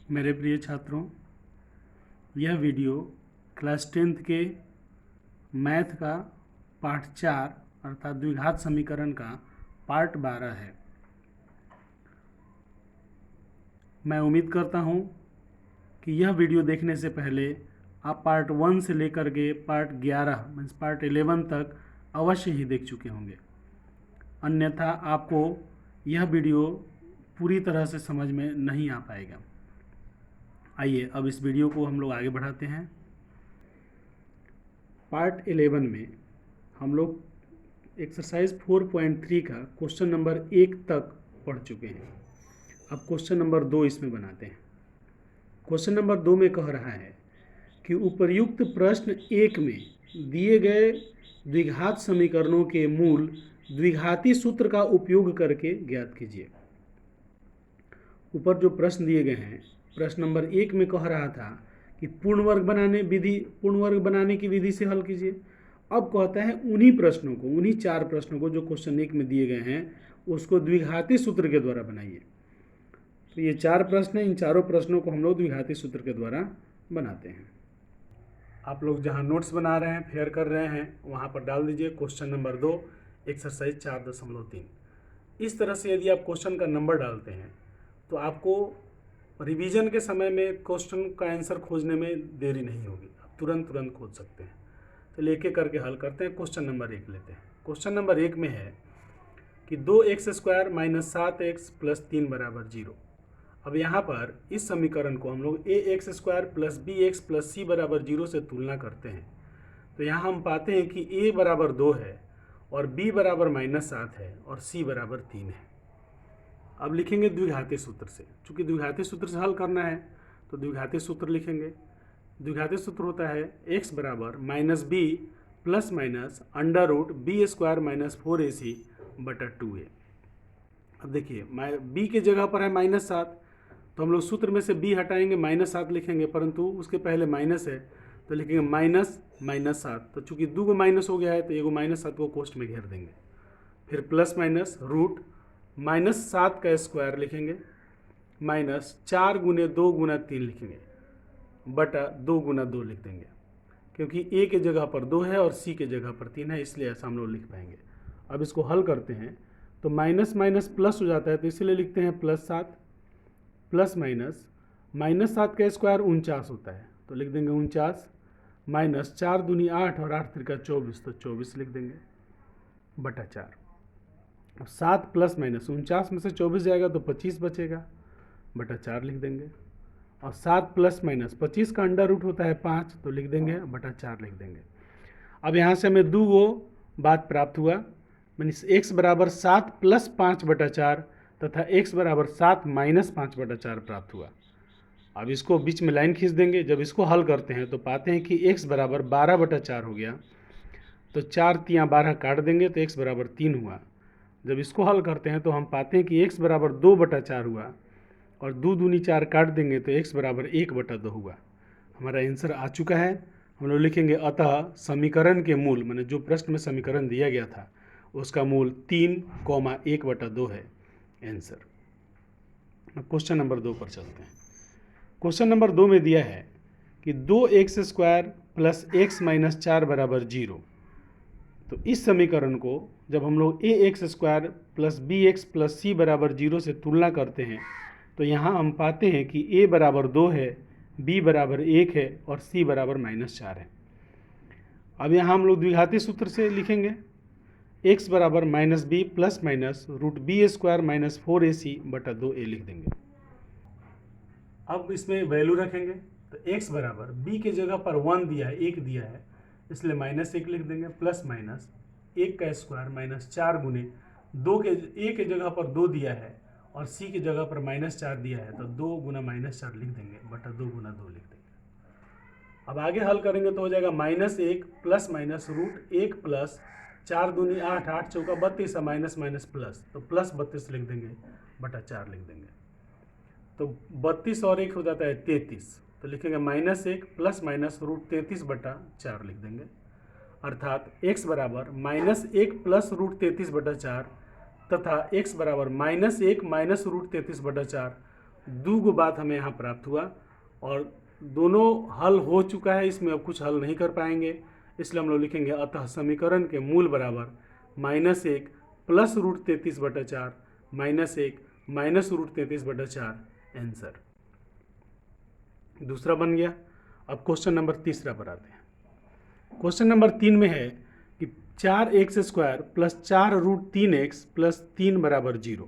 मेरे प्रिय छात्रों, यह वीडियो क्लास 10th के मैथ का पार्ट 4 अर्थात द्विघात समीकरण का पार्ट 12 है। मैं उम्मीद करता हूँ कि यह वीडियो देखने से पहले आप पार्ट 1 से लेकर के पार्ट 11 मीन्स पार्ट 11 तक अवश्य ही देख चुके होंगे, अन्यथा आपको यह वीडियो पूरी तरह से समझ में नहीं आ पाएगा। आइए अब इस वीडियो को हम लोग आगे बढ़ाते हैं। पार्ट 11 में हम लोग एक्सरसाइज 4.3 का क्वेश्चन नंबर 1 तक पढ़ चुके हैं। अब क्वेश्चन नंबर 2 इसमें बनाते हैं। क्वेश्चन नंबर 2 में कह रहा है कि उपर्युक्त प्रश्न 1 में दिए गए द्विघात समीकरणों के मूल द्विघाती सूत्र का उपयोग करके ज्ञात कीजिए। ऊपर जो प्रश्न दिए गए हैं, प्रश्न नंबर 1 में कह रहा था कि पूर्ण वर्ग बनाने की विधि से हल कीजिए। अब कहता है उन्हीं 4 प्रश्नों को जो क्वेश्चन 1 में दिए गए हैं उसको द्विघाती सूत्र के द्वारा बनाइए। तो ये 4 प्रश्न हैं, इन चारों प्रश्नों को हम लोग द्विघाती सूत्र के द्वारा बनाते हैं। आप लोग जहाँ नोट्स बना रहे हैं, फेयर कर रहे हैं, वहाँ पर डाल दीजिए क्वेश्चन नंबर 2 एक्सरसाइज 4.3। इस तरह से यदि आप क्वेश्चन का नंबर डालते हैं तो आपको रिवीजन के समय में क्वेश्चन का आंसर खोजने में देरी नहीं होगी, आप तुरंत खोज सकते हैं। तो लेके करके हल करते हैं। क्वेश्चन नंबर 1 लेते हैं। क्वेश्चन नंबर 1 में है कि 2x² - 7x + 3 = 0। अब यहाँ पर इस समीकरण को हम लोग ax² + bx + c = 0 से तुलना करते हैं। तो यहाँ हम पाते हैं कि a = 2 है और b = -7 है और c = 3 है। अब लिखेंगे द्विघाती सूत्र से। चूँकि द्विघाती सूत्र से हल करना है तो द्विघाती सूत्र लिखेंगे। द्विघाती सूत्र होता है x = -b + √b² - 4ac/2a। अब देखिए b के जगह पर है -7, तो हम लोग सूत्र में से b हटाएंगे, -7 लिखेंगे, परंतु उसके पहले माइनस है तो लिखेंगे -7। तो चूँकि 2 माइनस हो गया है तो एगो -7 को कोष्ठ में घेर देंगे। फिर प्लस माइनस रूट -7 का स्क्वायर लिखेंगे, -4 × 2 × 3 लिखेंगे, बटा 2 × 2 लिख देंगे, क्योंकि a के जगह पर 2 है और c के जगह पर 3 है, इसलिए ऐसा हम लोग लिख पाएंगे। अब इसको हल करते हैं तो माइनस माइनस प्लस हो जाता है, तो इसलिए लिखते हैं +7 प्लस -7 का स्क्वायर 49 होता है, तो लिख देंगे 49, -4 दूनी 8 और 8 त्रिका 24, तो 24 लिख देंगे बटा 4। अब 7 प्लस माइनस 49 में से 24 जाएगा तो 25 बचेगा, बटा 4 लिख देंगे। और 7 प्लस माइनस 25 का अंडर रूट होता है 5, तो लिख देंगे बटा 4 लिख देंगे। अब यहाँ से हमें 2 गो बात प्राप्त हुआ, मीन्स x = 7 + 5/4 तथा x = 7 - 5/4 प्राप्त हुआ। अब इसको बीच में लाइन खींच देंगे। जब इसको हल करते हैं तो पाते हैं कि x = 12/4 हो गया, तो 4 तियाँ 12 काट देंगे तो x = 3 हुआ। जब इसको हल करते हैं तो हम पाते हैं कि x = 2/4 हुआ और 2 दूनी 4 काट देंगे तो x = 1/2 हुआ। हमारा आंसर आ चुका है। हम लोग लिखेंगे अतः समीकरण के मूल, माने जो प्रश्न में समीकरण दिया गया था उसका मूल 3,1/2 है आंसर। अब क्वेश्चन नंबर 2 पर चलते हैं। क्वेश्चन नंबर 2 में दिया है कि 2x² + x - 4 = 0। तो इस समीकरण को जब हम लोग ax² + bx + c = 0 से तुलना करते हैं तो यहाँ हम पाते हैं कि a = 2 है, b = 1 है और c = -4 है। अब यहाँ हम लोग द्विघाती सूत्र से लिखेंगे x = -b ± √b² - 4ac/2a लिख देंगे। अब इसमें वैल्यू रखेंगे तो x = b के जगह पर 1 दिया है, 1 दिया है, इसलिए -1 लिख देंगे, प्लस माइनस 1 का स्क्वायर -4 × 2 के a के जगह पर 2 दिया है और c की जगह पर -4 दिया है, तो 2 × -4 लिख देंगे बटा 2 × 2 लिख देंगे। अब आगे हल करेंगे तो हो जाएगा -1 प्लस माइनस √1 + 4 दूनी 8, 8 चौका 32 है, माइनस माइनस प्लस, तो प्लस 32 लिख देंगे बटा 4 लिख देंगे। तो 32 और 1 हो जाता है 33, तो लिखेंगे -1 प्लस माइनस √33/4 लिख देंगे। अर्थात x = -1 प्लस √33/4 तथा x = -1 - √33/4 दो गो बात हमें यहाँ प्राप्त हुआ और दोनों हल हो चुका है, इसमें अब कुछ हल नहीं कर पाएंगे, इसलिए हम लोग लिखेंगे अतः समीकरण के मूल बराबर -1 प्लस √33/4 -1 माइनस √33/4 आंसर। दूसरा बन गया। अब क्वेश्चन नंबर तीसरा पर आते हैं। क्वेश्चन नंबर 3 में है कि 4x² प्लस 4√3x प्लस 3 बराबर 0।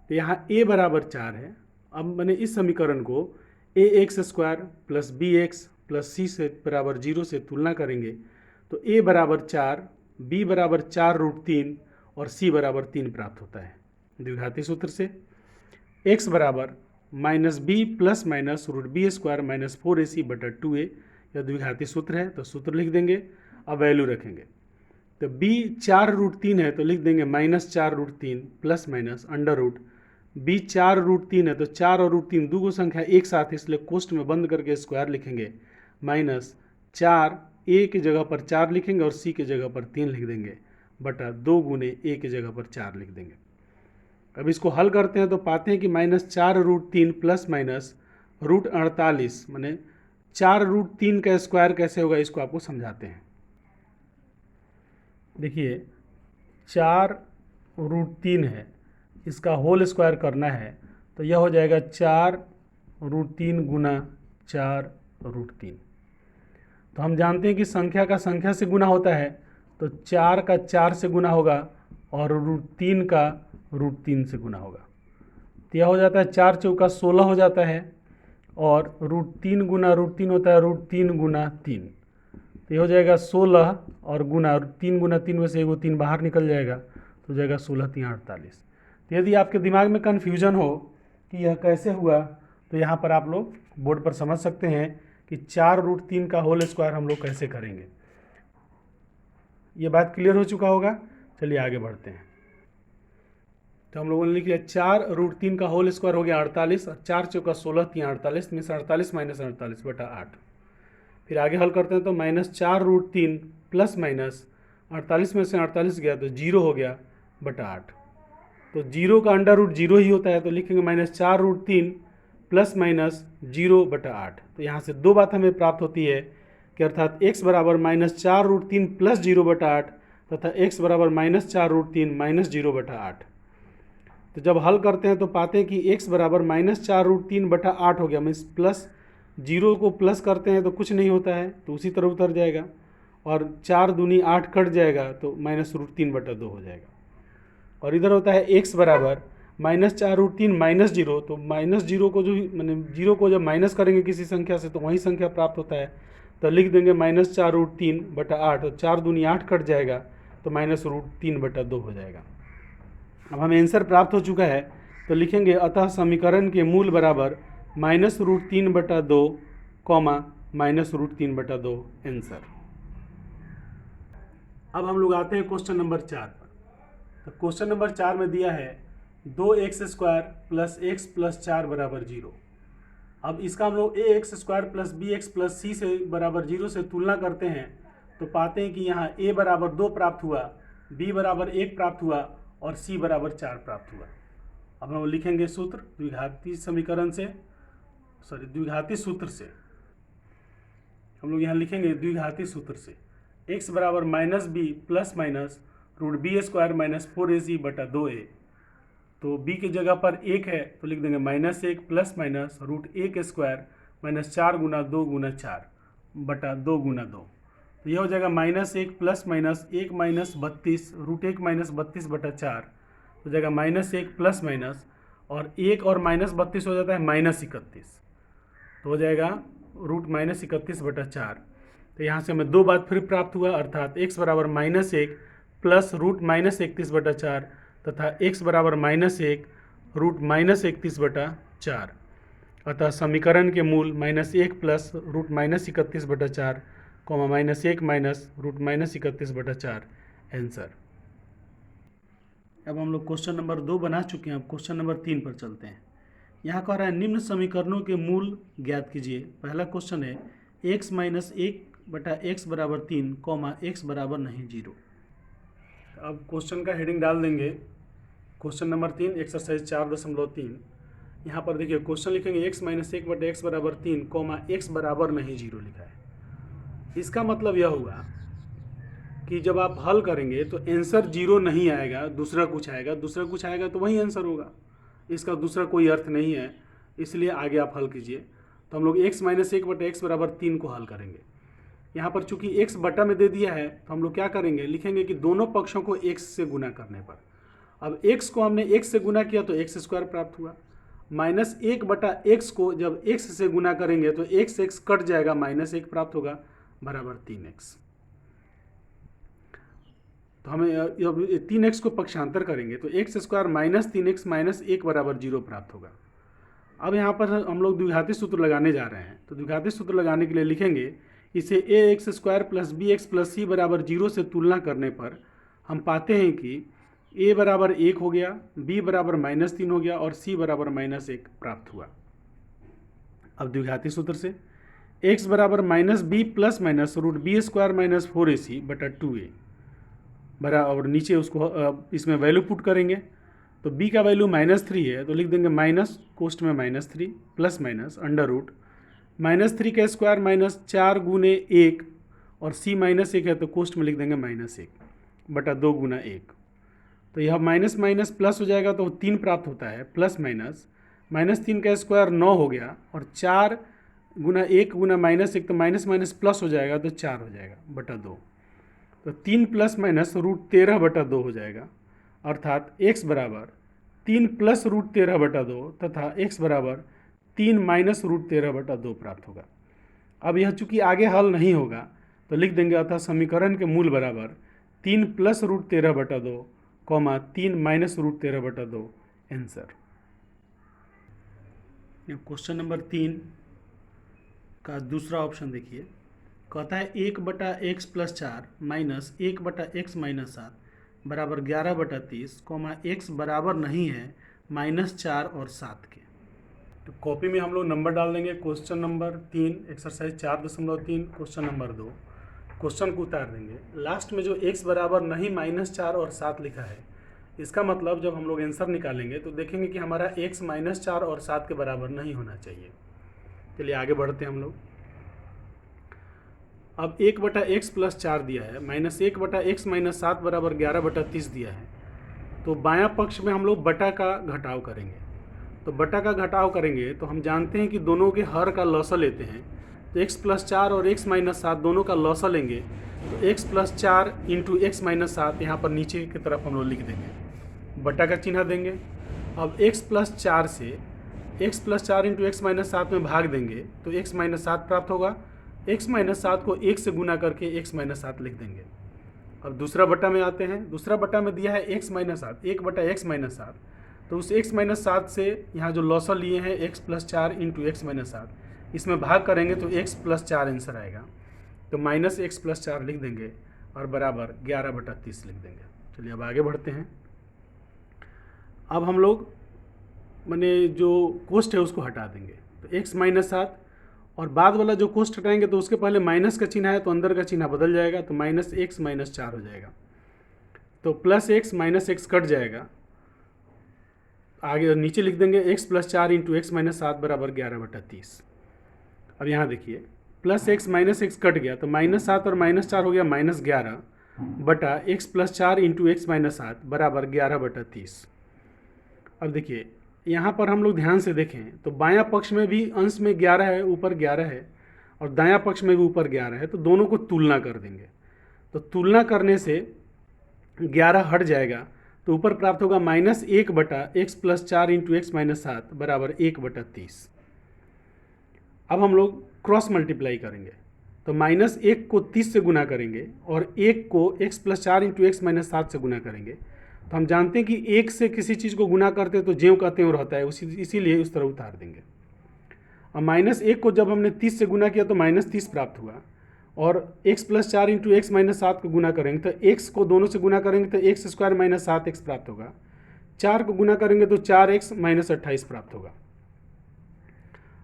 तो यहाँ a बराबर 4 है। अब मैंने इस समीकरण को ax² plus bx plus c से बराबर 0 से तुलना करेंगे तो a बराबर 4, b बराबर 4√3 और c बराबर 3 प्राप्त होता है द्विघाती सूत्र से। x बराबर -b plus minus √b² minus 4ac/2a, यह द्विघाती सूत्र है तो सूत्र लिख देंगे। अब वैल्यू रखेंगे तो b 4√3 है तो लिख देंगे -4√3 plus minus under root b 4√3 है तो 4 और √3 दो संख्या एक साथ है, इसलिए कोष्ठ में बंद करके स्क्वायर लिखेंगे -4 a की जगह पर 4 लिखेंगे और c की जगह पर 3 लिख देंगे बटा 2 गुने a की जगह पर 4 लिख देंगे। अब इसको हल करते हैं तो पाते हैं कि -4√3 प्लस माइनस √48 माने 4√3 का स्क्वायर कैसे होगा, इसको आपको समझाते हैं। देखिए 4√3 है, इसका होल स्क्वायर करना है तो यह हो जाएगा 4√3 गुना 4√3। तो हम जानते हैं कि संख्या का संख्या से गुना होता है तो 4 का 4 से गुना होगा और √3 का √3 से गुना होगा। तो यह हो जाता है 4 चौका 16 हो जाता है और √3 गुना √3 होता है √3 गुना 3, तो ये हो जाएगा 16 और गुना 3 गुना 3 में से एगो 3 बाहर निकल जाएगा तो हो जाएगा 16 3 48। तो यदि आपके दिमाग में कन्फ्यूजन हो कि यह कैसे हुआ तो यहाँ पर आप लोग बोर्ड पर समझ सकते हैं कि 4√3 का होल स्क्वायर हम लोग कैसे करेंगे। ये बात क्लियर हो चुका होगा। चलिए आगे बढ़ते हैं। तो हम लोगों ने लिख लिया 4√3 का होल स्क्वायर हो गया 48 और 4 चौका 16 3 48 में से 48 माइनस 48/8। फिर आगे हल करते हैं तो -4√3 प्लस माइनस 48 में से 48 गया तो 0 हो गया बटा 8। तो 0 का अंडर रूट 0 ही होता है तो लिखेंगे -4√3 प्लस माइनस 0/8। तो यहाँ से दो बात हमें प्राप्त होती है कि अर्थात x बराबर -4√3 प्लस 0/8 तथा x बराबर -4√3 माइनस 0/8। तो जब हल करते हैं तो पाते हैं कि x बराबर -4√3/8 हो गया। मीन्स प्लस 0 को प्लस करते हैं तो कुछ नहीं होता है तो उसी तरह उतर जाएगा और 4 दूनी 8 कट जाएगा तो -√3/2 हो जाएगा। और इधर होता है x बराबर -4√3 माइनस 0, तो -0 को जो मैंने 0 को जब माइनस करेंगे किसी संख्या से तो वही संख्या प्राप्त होता है तो लिख देंगे -4√3/8 और 4 दूनी 8 कट जाएगा तो -√3/2 हो जाएगा। अब हमें आंसर प्राप्त हो चुका है तो लिखेंगे अतः समीकरण के मूल बराबर -√3/2 -√3/2 आंसर। अब हम लोग आते हैं क्वेश्चन नंबर 4 पर। तो क्वेश्चन नंबर 4 में दिया है 2x² प्लस x प्लस 4 बराबर 0। अब इसका हम लोग ax² plus bx plus c से बराबर 0 से तुलना करते हैं तो पाते हैं कि यहाँ a बराबर 2 प्राप्त हुआ, b बराबर 1 प्राप्त हुआ और c बराबर 4 प्राप्त हुआ। अब हम लिखेंगे सूत्र द्विघाती समीकरण से, द्विघाती सूत्र से हम लोग यहाँ लिखेंगे द्विघाती सूत्र से x बराबर -b plus minus √b² minus 4ac/2a। तो b की जगह पर 1 है तो लिख देंगे -1 प्लस माइनस √1² माइनस 4 गुना 2 गुना 4/2 गुना 2। तो यह हो जाएगा -1 प्लस माइनस 1 माइनस 32 √1 माइनस 32/4 हो जाएगा -1 प्लस माइनस और 1 और -32 हो जाता है -31 तो हो जाएगा √-31/4। तो यहाँ से हमें दो बात फिर प्राप्त हुआ अर्थात x बराबर -1 प्लस √-31/4 तथा x बराबर -1 √-31/4। अतः समीकरण के मूल -1 प्लस √-31/4 -1 माइनस √-31/4 आंसर। अब हम लोग क्वेश्चन नंबर 2 बना चुके हैं। अब क्वेश्चन नंबर 3 पर चलते हैं। यहाँ कह रहा है निम्न समीकरणों के मूल ज्ञात कीजिए। पहला क्वेश्चन है x - 1/x बराबर 3, x बराबर नहीं 0। अब क्वेश्चन का हेडिंग डाल देंगे क्वेश्चन नंबर 3 एक्सरसाइज 4.3 यहाँ पर देखिए क्वेश्चन लिखेंगे x माइनस 1/x बराबर 3 कॉमा x बराबर नहीं 0 लिखा है। इसका मतलब यह हुआ कि जब आप हल करेंगे तो आंसर 0 नहीं आएगा, दूसरा कुछ आएगा, दूसरा कुछ आएगा तो वही आंसर होगा, इसका दूसरा कोई अर्थ नहीं है। इसलिए आगे आप हल कीजिए। तो हम लोग x माइनस 1/x बराबर 3 को हल करेंगे। यहाँ पर चूंकि x बटा में दे दिया है तो हम लोग क्या करेंगे, लिखेंगे कि दोनों पक्षों को x से गुना करने पर, अब x को हमने x से गुना किया तो x स्क्वायर प्राप्त हुआ, माइनस 1/x को जब x से गुना करेंगे तो x कट जाएगा, -1 प्राप्त होगा बराबर 3x। तो हमें अब 3x को पक्षांतर करेंगे तो x square minus 3x minus 1 बराबर 0 प्राप्त होगा। अब यहाँ पर हम लोग द्विघाती सूत्र लगाने जा रहे हैं। तो द्विघाती सूत्र लगाने के लिए लिखेंगे इसे ax square plus bx plus c बराबर 0 से तुलना करने पर हम पाते हैं कि a बराबर 1 हो गया, b बराबर -3 हो गया और c बराबर -1 प्राप्त हुआ। अब द्विघाती सूत्र से x बराबर -b plus minus root B square minus 4ac बटा 2a बराबर, नीचे उसको इसमें वैल्यू पुट करेंगे तो b का वैल्यू -3 है तो लिख देंगे माइनस, कोष्ट में -3 प्लस माइनस अंडर रूट -3 का स्क्वायर माइनस 4 गुने 1 और c -1 है तो कोष्ट में लिख देंगे -1 बटा 2 गुना 1। तो यह माइनस माइनस प्लस हो जाएगा तो 3 प्राप्त होता है, प्लस माइनस -3 का स्क्वायर 9 हो गया और 4 गुना 1 गुना -1 तो माइनस माइनस प्लस हो जाएगा तो 4 हो जाएगा बटा 2। तो 3 प्लस माइनस रूट 13 बटा 2 हो जाएगा, अर्थात x बराबर 3 प्लस रूट 13 बटा 2 तथा x बराबर 3 माइनस रूट 13 बटा 2 प्राप्त होगा। अब यह चूंकि आगे हल नहीं होगा तो लिख देंगे अतः समीकरण के मूल बराबर 3 प्लस रूट 13 बटा 2 कॉमा 3 माइनस रूट 13 बटा 2 आंसर। क्वेश्चन नंबर 3 का दूसरा ऑप्शन देखिए, कहता है 1/x plus 4 minus 1/x minus 7 बराबर 11/30 कॉमा x बराबर नहीं है -4 और 7 के। तो कॉपी में हम लोग नंबर डाल देंगे। Question number 3 exercise 4.3 question number 2, question को उतार देंगे। लास्ट में जो x बराबर नहीं -4 और 7 लिखा है, इसका मतलब जब हम लोग आंसर निकालेंगे तो देखेंगे कि हमारा x -4 और 7 के बराबर नहीं होना चाहिए। चलिए आगे बढ़ते हैं हम लोग। अब 1/x प्लस 4 दिया है, माइनस 1/x माइनस 7 बराबर 11/30 दिया है। तो बायां पक्ष में हम लोग बटा का घटाव करेंगे। तो बटा का घटाव करेंगे तो हम जानते हैं कि दोनों के हर का लौसा लेते हैं। तो x प्लस 4 और x माइनस 7 दोनों का लौसा लेंगे तो x plus 4 into x minus 7 यहाँ पर नीचे की तरफ हम लोग लिख देंगे, बटा का चिन्ह देंगे। अब x प्लस 4 से x plus 4 into x minus 7 में भाग देंगे तो x माइनस 7 प्राप्त होगा। x माइनस 7 को 1 से गुना करके x माइनस 7 लिख देंगे। अब दूसरा बटा में आते हैं। दूसरा बटा में दिया है x माइनस 7, 1/x माइनस 7, तो उस x माइनस 7 से यहाँ जो लौसा लिए हैं x plus 4 into x minus 7, इसमें भाग करेंगे तो x प्लस 4 आंसर आएगा। तो माइनस x प्लस 4 लिख देंगे और बराबर 11/30 लिख देंगे। चलिए अब आगे बढ़ते हैं। अब हम लोग मैंने जो कोष्ट है उसको हटा देंगे। तो x माइनस 7 और बाद वाला जो कोष्ट हटाएंगे तो उसके पहले माइनस का चिन्ह है तो अंदर का चिन्ह बदल जाएगा, तो माइनस x माइनस 4 हो जाएगा। तो plus x minus x cut जाएगा, आगे नीचे लिख देंगे x plus 4 into x minus 7 बराबर 11/30। अब यहाँ देखिए plus x minus x cut गया तो -7 और -4 हो गया -11 बटा x plus 4 into x minus 7 बराबर 11/30। अब देखिए यहाँ पर हम लोग ध्यान से देखें तो बायां पक्ष में भी अंश में 11 है, ऊपर 11 है, और दायां पक्ष में भी ऊपर 11 है, तो दोनों को तुलना कर देंगे। तो तुलना करने से 11 हट जाएगा तो ऊपर प्राप्त होगा -1 बटा x plus 4 into x minus 7 बराबर 1/30। अब हम लोग क्रॉस मल्टीप्लाई करेंगे तो -1 को 30 से गुना करेंगे और 1 को x plus 4 into x minus 7 से गुना करेंगे। तो हम जानते हैं कि 1 से किसी चीज़ को गुना करते हैं तो ज्यों का त्यों रहता है, इसीलिए उस तरह उतार देंगे। अब -1 को जब हमने 30 से गुना किया तो -30 प्राप्त हुआ, और x plus 4 into x minus 7 को गुना करेंगे तो x को दोनों से गुना करेंगे तो x स्क्वायर माइनस 7x प्राप्त होगा। 4 को गुना करेंगे तो 4x माइनस 28 प्राप्त होगा।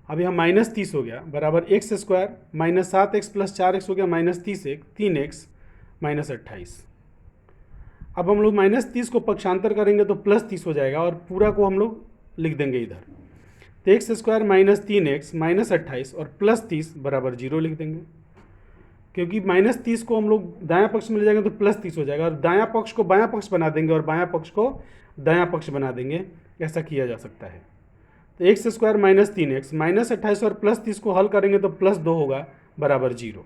अब यहाँ -30 हो गया बराबर x square minus 7x plus 4x हो गया -3x माइनस 28। अब हम लोग -30 को पक्षांतर करेंगे तो +30 हो जाएगा और पूरा को हम लोग लिख देंगे इधर। तो x square minus 3x minus 28 और प्लस 30 बराबर 0 लिख देंगे, क्योंकि माइनस 30 को हम लोग दायां पक्ष में ले जाएंगे तो प्लस 30 हो जाएगा, और दायां पक्ष को बायां पक्ष बना देंगे और बायां पक्ष को दायां पक्ष बना देंगे, ऐसा किया जा सकता है। तो x square minus 3x minus 28 और प्लस 30 को हल करेंगे तो प्लस 2 होगा बराबर 0।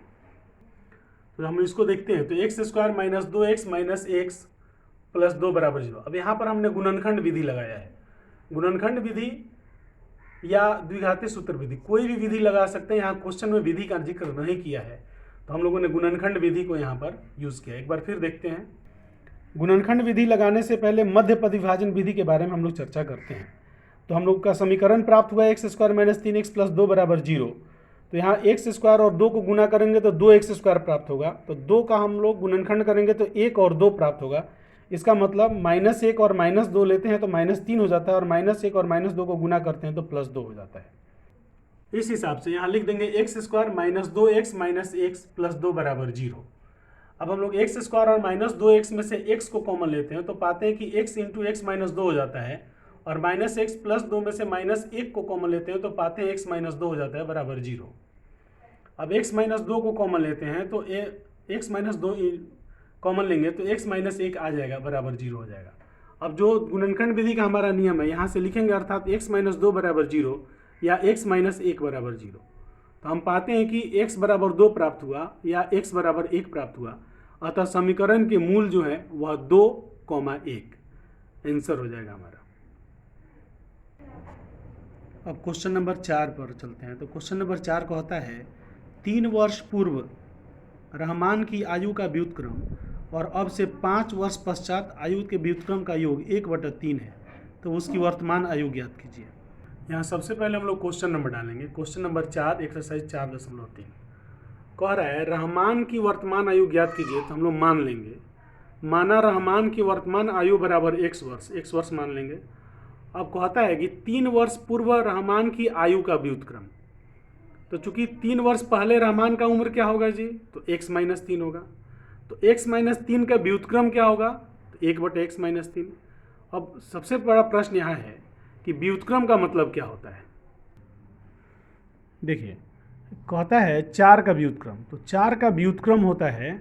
तो हम इसको देखते हैं, तो x square minus 2x minus x plus 2 बराबर 0। अब यहाँ पर हमने गुणनखंड विधि लगाया है। गुणनखंड विधि या द्विघातीय सूत्र विधि, कोई भी विधि लगा सकते हैं। यहाँ क्वेश्चन में विधि का जिक्र नहीं किया है, तो हम लोगों ने गुणनखंड विधि को यहाँ पर यूज़ किया। एक बार फिर देखते हैं। गुणनखंड विधि लगाने से पहले मध्य पद विभाजन विधि के बारे में हम लोग चर्चा करते हैं। तो हम लोग का समीकरण प्राप्त हुआ x square minus 3x plus 2 बराबर 0। तो यहाँ एक्स स्क्वायर और 2 को गुना करेंगे तो 2x स्क्वायर प्राप्त होगा। तो 2 का हम लोग गुणनखंड करेंगे तो 1 और 2 प्राप्त होगा। इसका मतलब -1 और -2 लेते हैं तो -3 हो जाता है, और -1 और -2 को गुना करते हैं तो +2 हो जाता है। इस हिसाब से यहाँ लिख देंगे x square minus 2x minus x plus 2 बराबर 0। अब हम लोग एक्स स्क्वायर और -2x में से x को कॉमन लेते हैं तो पाते हैं कि x इंटू एक्स माइनस 2 हो जाता है, और -x प्लस 2 में से -1 को कॉमन लेते हैं तो पाते हैं x माइनस 2 हो जाता है बराबर 0। अब x माइनस 2 को कॉमन लेते हैं तो x माइनस 2 कॉमन लेंगे तो x माइनस 1 आ जाएगा बराबर 0 हो जाएगा। अब जो गुणनखंड विधि का हमारा नियम है यहाँ से लिखेंगे, अर्थात x माइनस 2 बराबर 0 या x माइनस 1 बराबर 0। तो हम पाते हैं कि x बराबर 2 प्राप्त हुआ या x बराबर 1 प्राप्त हुआ, अतः समीकरण के मूल जो है वह 2,1 आंसर हो जाएगा हमारा। अब क्वेश्चन नंबर 4 पर चलते हैं। तो क्वेश्चन नंबर 4 का होता है 3 वर्ष पूर्व रहमान की आयु का व्युत्क्रम और अब से 5 वर्ष पश्चात आयु के व्युत्क्रम का योग 1/3 है, तो उसकी वर्तमान आयु ज्ञात कीजिए। यहाँ सबसे पहले हम लोग क्वेश्चन नंबर डालेंगे। क्वेश्चन नंबर 4 एक्सरसाइज 4.3 कह रहा है रहमान की वर्तमान आयु ज्ञात कीजिए। तो हम लोग मान लेंगे, माना रहमान की वर्तमान आयु बराबर x वर्ष मान लेंगे। अब कहता है कि 3 वर्ष पूर्व रहमान की आयु का व्युत्क्रम। तो चूंकि 3 वर्ष पहले रहमान का उम्र क्या होगा जी, तो x माइनस 3 होगा। तो x माइनस 3 का व्युत्क्रम क्या होगा, तो 1/x माइनस 3। अब सबसे बड़ा प्रश्न यहाँ है कि व्युत्क्रम का मतलब क्या होता है। देखिए कहता है 4 का व्युत्क्रम, तो 4 का व्युत्क्रम होता है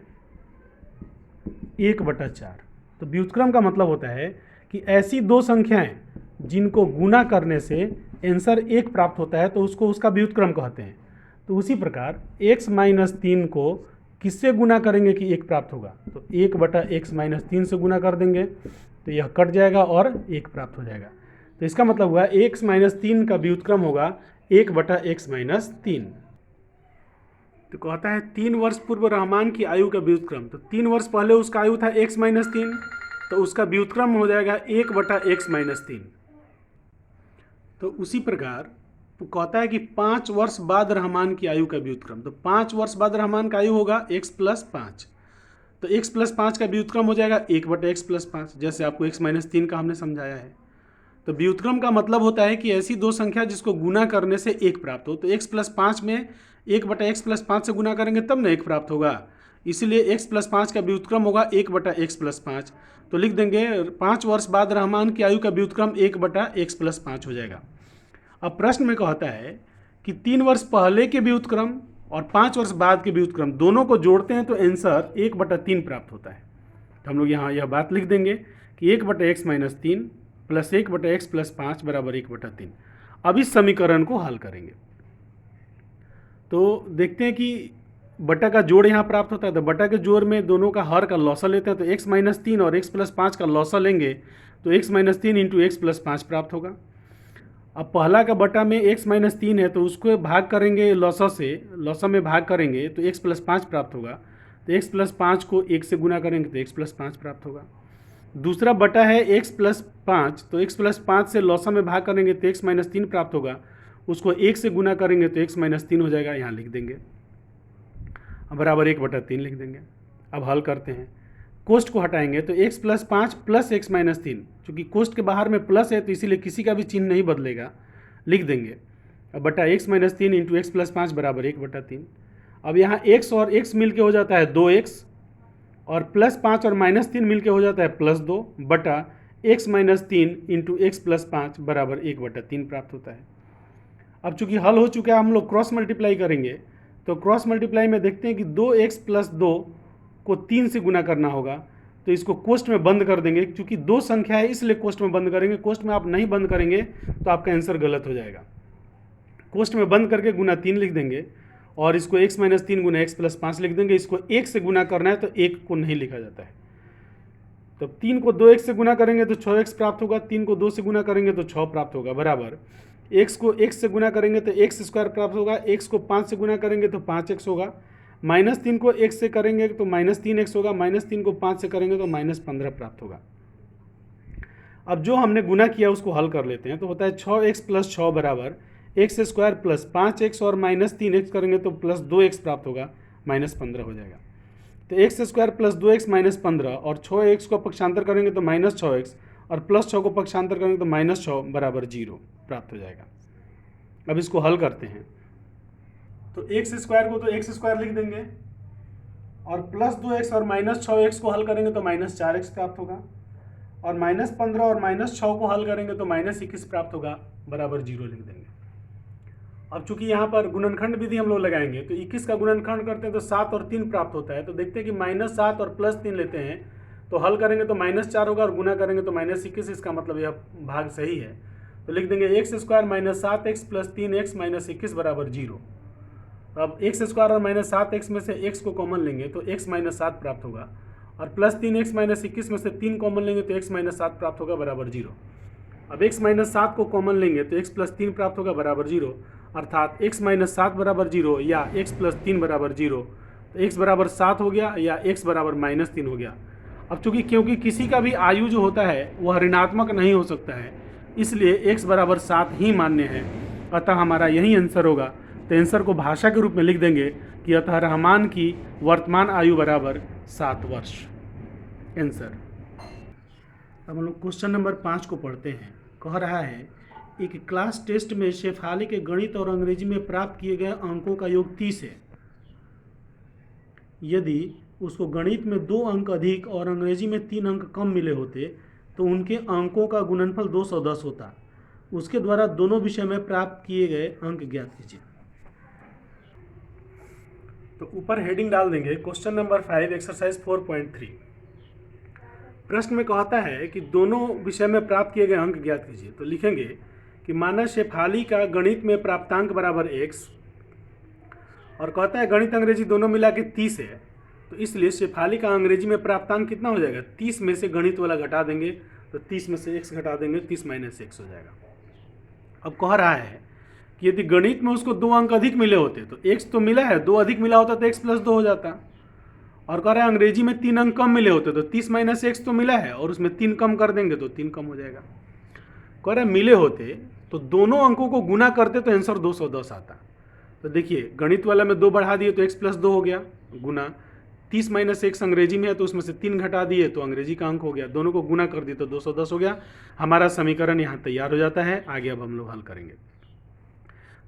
1/4। तो व्युत्क्रम का मतलब होता है कि ऐसी दो संख्याएं जिनको गुना करने से आंसर 1 प्राप्त होता है तो उसको उसका व्युत्क्रम कहते हैं। तो उसी प्रकार x माइनस 3 को किससे गुना करेंगे कि 1 प्राप्त होगा, तो 1/x माइनस 3 से गुना कर देंगे तो यह कट जाएगा और 1 प्राप्त हो जाएगा। तो इसका मतलब हुआ x माइनस 3 का व्युत्क्रम होगा 1/x माइनस 3। तो कहता है 3 वर्ष पूर्व रहमान की आयु का व्युत्क्रम। तो 3 वर्ष पहले उसका आयु था x माइनस 3, तो उसका व्युत्क्रम हो जाएगा 1/x माइनस 3। तो उसी प्रकार कहता है कि 5 वर्ष बाद रहमान की आयु का व्युत्क्रम। तो 5 वर्ष बाद रहमान का आयु होगा x प्लस 5। तो x प्लस 5 का व्युत्क्रम हो जाएगा 1/x प्लस 5, जैसे आपको x माइनस 3 का हमने समझाया है। तो व्युत्क्रम का मतलब होता है कि ऐसी दो संख्या जिसको गुना करने से 1 प्राप्त हो। तो x प्लस 5 में 1/x प्लस 5 से गुना करेंगे तब ना 1 प्राप्त होगा, इसलिए x प्लस 5 का व्युत्क्रम होगा 1/x प्लस 5। तो लिख देंगे 5 वर्ष बाद रहमान की आयु का व्युत्क्रम 1/x प्लस 5 हो जाएगा। अब प्रश्न में कहता है कि 3 वर्ष पहले के व्युत्क्रम और 5 वर्ष बाद के व्युत्क्रम दोनों को जोड़ते हैं तो आंसर 1/3 प्राप्त होता है। तो हम लोग यहाँ यह बात लिख देंगे कि 1/x minus 3 plus 1/x plus 5 बराबर 1/3। अब इस समीकरण को हल करेंगे तो देखते हैं कि बटा का जोड़ यहाँ प्राप्त होता है। तो बटा के जोड़ में दोनों का हर का लौसा लेते हैं, तो x माइनस 3 और x प्लस 5 का लौसा लेंगे तो x minus 3 into x plus 5 प्राप्त होगा। अब पहला का बटा में x माइनस 3 है तो उसको भाग करेंगे लौसा से, लौसा में भाग करेंगे तो x प्लस 5 प्राप्त होगा। तो x प्लस 5 को 1 से गुना करेंगे तो x प्लस 5 प्राप्त होगा। दूसरा बटा है x प्लस 5, तो x प्लस 5 से लौसा में भाग करेंगे तो x माइनस 3 प्राप्त होगा, उसको 1 से गुना करेंगे तो x माइनस 3 हो जाएगा। यहाँ लिख देंगे बराबर 1/3 लिख देंगे। अब हल करते हैं, कोष्ट को हटाएंगे तो x plus 5 plus x minus 3, चूँकि कोष्ट के बाहर में प्लस है तो इसीलिए किसी का भी चिन्ह नहीं बदलेगा, लिख देंगे अब बटा x minus 3 into x plus 5 बराबर 1/3। अब यहाँ x और x मिल के हो जाता है 2x, और प्लस 5 और माइनस 3 मिल के हो जाता है प्लस 2 बटा x minus 3 into x plus 5 बराबर 1/3 प्राप्त होता है। अब चूंकि हल हो चुका है, हम लोग क्रॉस मल्टीप्लाई करेंगे। तो क्रॉस मल्टीप्लाई में देखते हैं कि 2x प्लस 2 को 3 से गुना करना होगा, तो इसको कोष्ठ में बंद कर देंगे। क्योंकि दो संख्या है इसलिए कोष्ठ में बंद करेंगे, कोष्ठ में आप नहीं बंद करेंगे तो आपका आंसर गलत हो जाएगा। कोष्ठ में बंद करके गुना 3 लिख देंगे और इसको x माइनस 3 गुना x प्लस 5 लिख देंगे। इसको 1 से गुना करना है तो 1 को नहीं लिखा जाता है। तो 3 को 2x से गुना करेंगे तो 6x प्राप्त होगा, 3 को 2 से गुना करेंगे तो 6 प्राप्त होगा, बराबर x को x से गुना करेंगे तो x स्क्वायर प्राप्त होगा, x को 5 से गुना करेंगे तो 5x होगा, -3 को x से करेंगे तो -3x होगा, -3 को 5 से करेंगे तो -15 प्राप्त होगा। अब जो हमने गुना किया उसको हल कर लेते हैं। तो होता है 6x प्लस 6 बराबर एक्स स्क्वायर प्लस 5x और -3x करेंगे तो प्लस 2x प्राप्त होगा, -15 हो जाएगा। तो एक्स स्क्वायर प्लस 2x -15 और 6x को पक्षांतर करेंगे तो -6x और प्लस 6 को पक्षांतर करेंगे तो -6 बराबर 0 प्राप्त हो जाएगा। अब इसको हल करते हैं। तो एक्स स्क्वायर को तो एक्स स्क्वायर लिख देंगे और प्लस 2x और -6x को हल करेंगे तो -4x प्राप्त होगा और -15 और -6 को हल करेंगे तो -21 प्राप्त होगा, बराबर 0 लिख देंगे। अब चूंकि यहाँ पर गुणनखंड विधि हम लोग लगाएंगे तो 21 का गुणनखंड करते हैं तो 7 और 3 प्राप्त होता है। तो देखते हैं कि -7 और +3 लेते हैं तो हल करेंगे तो -4 होगा और गुना करेंगे तो -21। इसका मतलब यह भाग सही है। तो लिख देंगे x square -7x plus 3x -21 बराबर 0। अब एक्स स्क्वायर और -7x में से x को कॉमन लेंगे तो x -7 प्राप्त होगा और प्लस 3x -21 में से 3 कॉमन लेंगे तो x -7 प्राप्त होगा, बराबर 0। अब x -7 को कॉमन लेंगे तो x प्लस 3 प्राप्त होगा, बराबर 0। अर्थात x -7 बराबर 0 या x प्लस 3 बराबर 0। तो x बराबर 7 हो गया या x बराबर -3 हो गया। अब चूंकि क्योंकि किसी का भी आयु जो होता है वह ऋणात्मक नहीं हो सकता है, इसलिए x बराबर 7 ही मान्य है। अतः हमारा यही आंसर होगा। तो आंसर को भाषा के रूप में लिख देंगे कि अतः रहमान की वर्तमान आयु बराबर 7 वर्ष। आंसर। अब हम लोग क्वेश्चन नंबर 5 को पढ़ते हैं। कह रहा है एक क्लास टेस्ट में शेफाली के गणित और अंग्रेजी में प्राप्त किए गए अंकों का योग 30 है। यदि उसको गणित में 2 अंक अधिक और अंग्रेजी में 3 अंक कम मिले होते तो उनके अंकों का गुणनफल 210 होता। उसके द्वारा दोनों विषय में प्राप्त किए गए अंक ज्ञात कीजिए। तो ऊपर हेडिंग डाल देंगे क्वेश्चन नंबर 5 एक्सरसाइज 4.3। प्रश्न में कहता है कि दोनों विषय में प्राप्त किए गए अंक ज्ञात कीजिए। तो लिखेंगे कि माना शेफाली का गणित में प्राप्तांक बराबर x और कहता है गणित अंग्रेजी दोनों मिला के 30 है। तो इसलिए शेफाली का अंग्रेजी में प्राप्तांक कितना हो जाएगा, 30 में से गणित वाला घटा देंगे तो 30 में से x घटा देंगे, 30 माइनस x हो जाएगा। अब कह रहा है कि यदि गणित में उसको 2 अंक अधिक मिले होते तो x तो मिला है, 2 अधिक मिला होता तो x प्लस 2 हो जाता। और कह रहा है अंग्रेजी में 3 अंक कम मिले होते तो 30 माइनस x तो मिला है और उसमें 3 कम कर देंगे तो 3 कम हो जाएगा। कह रहे मिले होते तो दोनों अंकों को गुना करते तो आंसर 210 आता। तो देखिए गणित वाला में 2 बढ़ा दिए तो x प्लस 2 हो गया गुना, 30 माइनस x अंग्रेजी में है तो उसमें से 3 घटा दिए तो अंग्रेजी का अंक हो गया, दोनों को गुना कर दिए तो 210 हो गया। हमारा समीकरण यहाँ तैयार हो जाता है। आगे अब हम लोग हल करेंगे।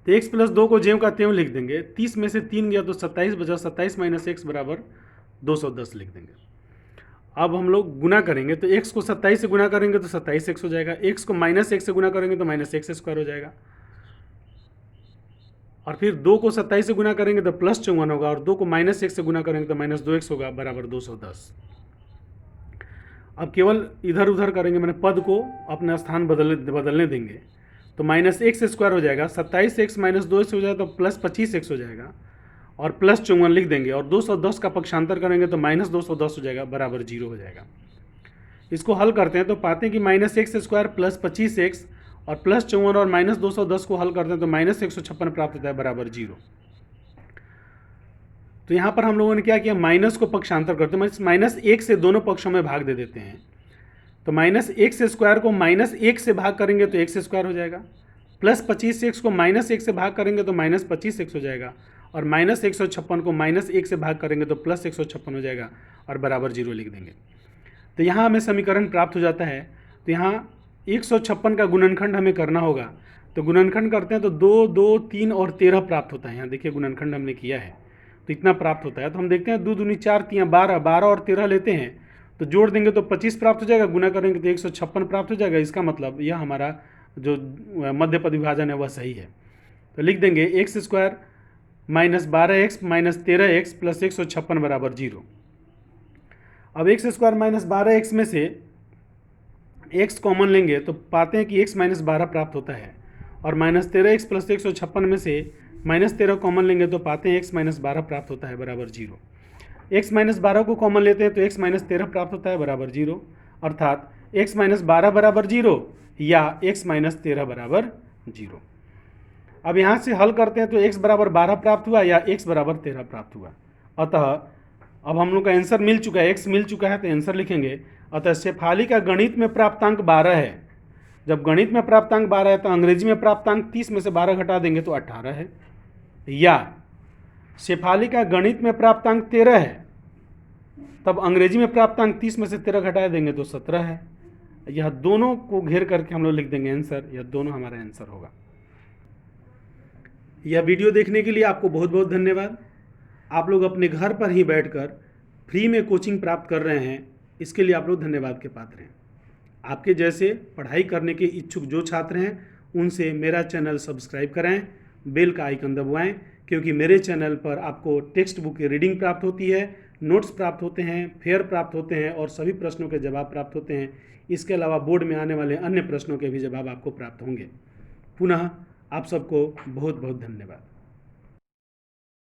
तो x प्लस 2 को ज्यों का त्यों लिख देंगे। 30 में से 3 गया तो 27 बचा, 27 माइनस x बराबर 210 लिख देंगे। अब हम लोग गुना करेंगे तो x को 27 से गुना करेंगे तो 27x हो जाएगा, x को -1 से गुना करेंगे तो -x स्क्वायर हो जाएगा और फिर 2 को 27 से गुना करेंगे तो +54 होगा और 2 को -1 से गुना करेंगे तो -2x होगा, बराबर 210। अब केवल इधर उधर करेंगे, मैंने पद को अपना स्थान बदलने देंगे तो -x स्क्वायर हो जाएगा, 27x - 2x हो जाएगा तो +25x हो जाएगा और +54 लिख देंगे और 210 का पक्षांतर करेंगे तो -210 हो जाएगा, बराबर 0 हो जाएगा। इसको हल करते हैं तो पाते हैं कि -x स्क्वायर प्लस 25x और +54 और -210 को हल करते हैं तो -156 प्राप्त होता है, बराबर 0। तो यहाँ पर हम लोगों ने क्या किया, माइनस को पक्षांतर करते हैं, -1 से दोनों पक्षों में भाग दे देते हैं। तो -x स्क्वायर को -1 से भाग करेंगे तो x स्क्वायर हो जाएगा, +25x को -1 से भाग करेंगे तो -25x हो जाएगा और -156 को -1 से भाग करेंगे तो +156 हो जाएगा और बराबर 0 लिख देंगे। तो यहाँ हमें समीकरण प्राप्त हो जाता है। तो यहाँ 156 का गुणनखंड हमें करना होगा। तो गुणनखंड करते हैं तो 2, 2, 3 और 13 प्राप्त होता है। यहाँ देखिए गुणनखंड हमने किया है तो इतना प्राप्त होता है। तो हम देखते हैं 2 दूनी 4, 3 12, 12 और 13 लेते हैं तो जोड़ देंगे तो 25 प्राप्त हो जाएगा, गुना करेंगे तो 156 प्राप्त हो जाएगा। इसका मतलब यह हमारा जो मध्य पद विभाजन है वह सही है। तो लिख देंगे x square minus 12x minus 13x plus 156 बराबर 0। अब एक्स स्क्वायर माइनस 12x में से x कॉमन लेंगे तो पाते हैं कि x माइनस 12 प्राप्त होता है, और माइनस 13x प्लस 156 में से माइनस 13 कॉमन लेंगे तो पाते हैं x माइनस 12 प्राप्त होता है बराबर 0। x माइनस 12 को कॉमन लेते हैं तो x माइनस 13 प्राप्त होता है बराबर 0, अर्थात x माइनस 12 बराबर 0 या x माइनस 13 बराबर 0। अब यहाँ से हल करते हैं तो x बराबर 12 प्राप्त हुआ या x बराबर 13 प्राप्त हुआ। अतः अब हम लोग का आंसर मिल चुका है, x मिल चुका है तो आंसर लिखेंगे। अतः शेफाली का गणित में प्राप्तांक 12 है। जब गणित में प्राप्तांक 12 है तो अंग्रेजी में प्राप्तांक 30 में से 12 घटा देंगे तो 18 है। या शेफाली का गणित में प्राप्तांक 13 है, तब अंग्रेजी में प्राप्तांक 30 में से 13 घटा देंगे तो 17 है। यह दोनों को घेर करके हम लोग लिख देंगे आंसर। यह दोनों हमारा आंसर होगा। यह वीडियो देखने के लिए आपको बहुत बहुत धन्यवाद। आप लोग अपने घर पर ही बैठकर फ्री में कोचिंग प्राप्त कर रहे हैं, इसके लिए आप लोग धन्यवाद के पात्र हैं। आपके जैसे पढ़ाई करने के इच्छुक जो छात्र हैं उनसे मेरा चैनल सब्सक्राइब कराएं, बेल का आइकन दबाएं, क्योंकि मेरे चैनल पर आपको टेक्स्ट बुक की रीडिंग प्राप्त होती है, नोट्स प्राप्त होते हैं, फेयर प्राप्त होते हैं और सभी प्रश्नों के जवाब प्राप्त होते हैं। इसके अलावा बोर्ड में आने वाले अन्य प्रश्नों के भी जवाब आपको प्राप्त होंगे। पुनः आप सबको बहुत बहुत धन्यवाद।